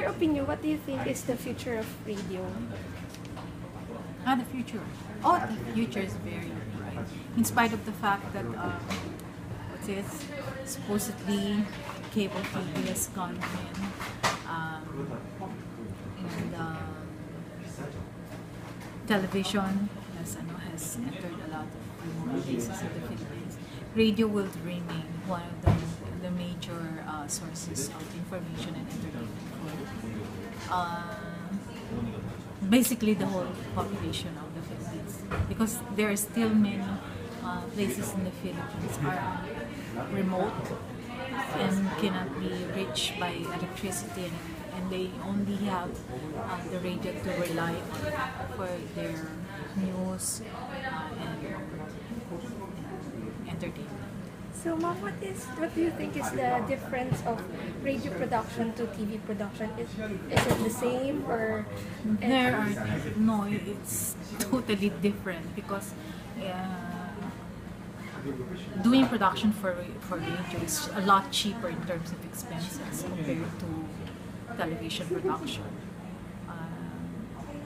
your opinion, what do you think is the future of radio? The future. Oh, the future is very bright. In spite of the fact that, what's it, supposedly cable TV has gone in, and television has entered a lot of remote places in the Philippines. Radio will remain one of the major sources of information and entertainment for basically the whole population of the Philippines, because there are still many places in the Philippines are remote and cannot be reached by electricity, and they only have the radio to rely on for their news and entertainment. So, ma'am, what do you think is the difference of radio production to TV production? Is it the same, or There are no, it's totally different, because doing production for radio is a lot cheaper in terms of expenses compared to television production.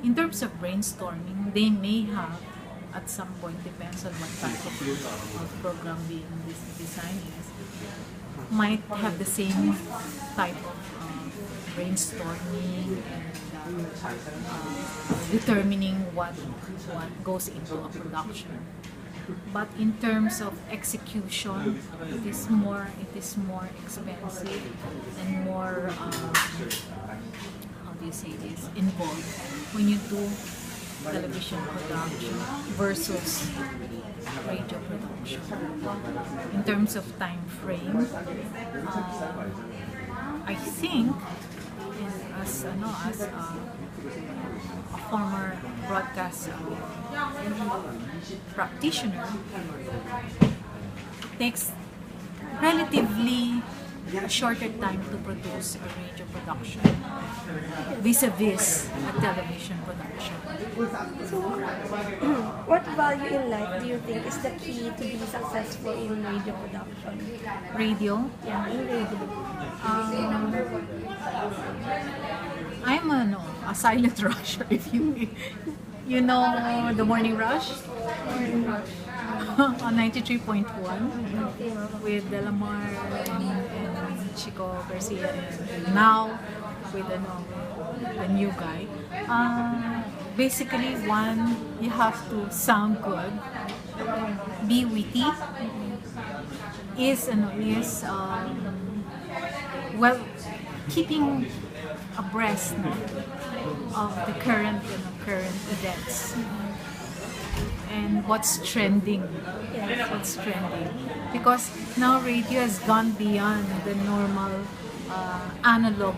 In terms of brainstorming, they may have at some point, depends on what type of program being designed is, might have the same type of brainstorming and determining what goes into a production. But in terms of execution, it is more expensive and more how do you say this, involved when you do television production versus radio production. In terms of time frame, I think as a former broadcast practitioner, it takes relatively a shorter time to produce a radio production vis-a-vis a television production. so what value in life do you think is the key to be successful in radio production? Radio, Yeah, in radio. I'm a silent rusher. If you know the Morning Rush on 93.1 with Delamar and Chico Garcia, and now with the new guy. Basically, one, you have to sound good, be witty, is well, keeping abreast of the current events and what's trending. What's trending, because now radio has gone beyond the normal analog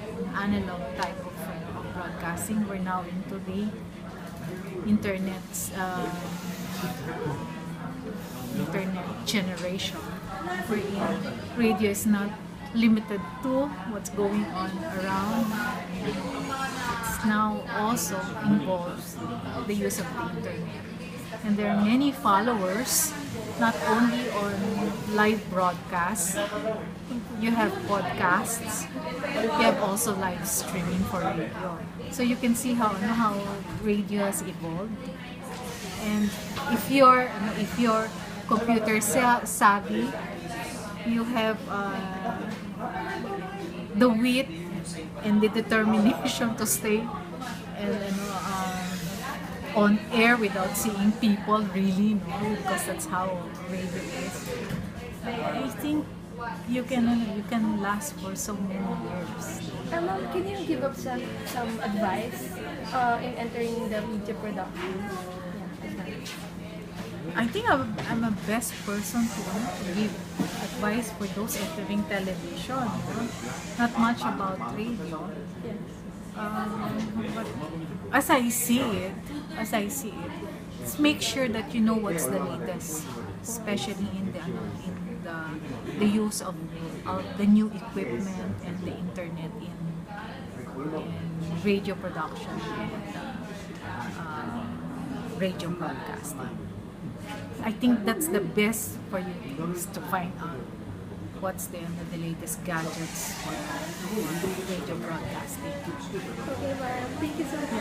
type of broadcasting. We're now into the internet generation, wherein radio is not limited to what's going on around. It's now also involves the use of the internet. And there are many followers, not only on live broadcasts, you have podcasts, you have also live streaming for radio. So you can see how radio has evolved. And if you're computer savvy, you have the wit and the determination to stay on air without seeing people, really, because that's how radio is. I think you can last for so many years. Ma'am, can you give up some advice in entering the media production? I think I'm a best person to give advice for those entering television. Not much about radio. Yes. But as I see it, just make sure that you know what's the latest, especially in the use of the new equipment and the internet in radio production and radio broadcasting. I think that's the best for you, is to find out what's the latest gadgets for radio broadcasting. Thank you so much. Yeah.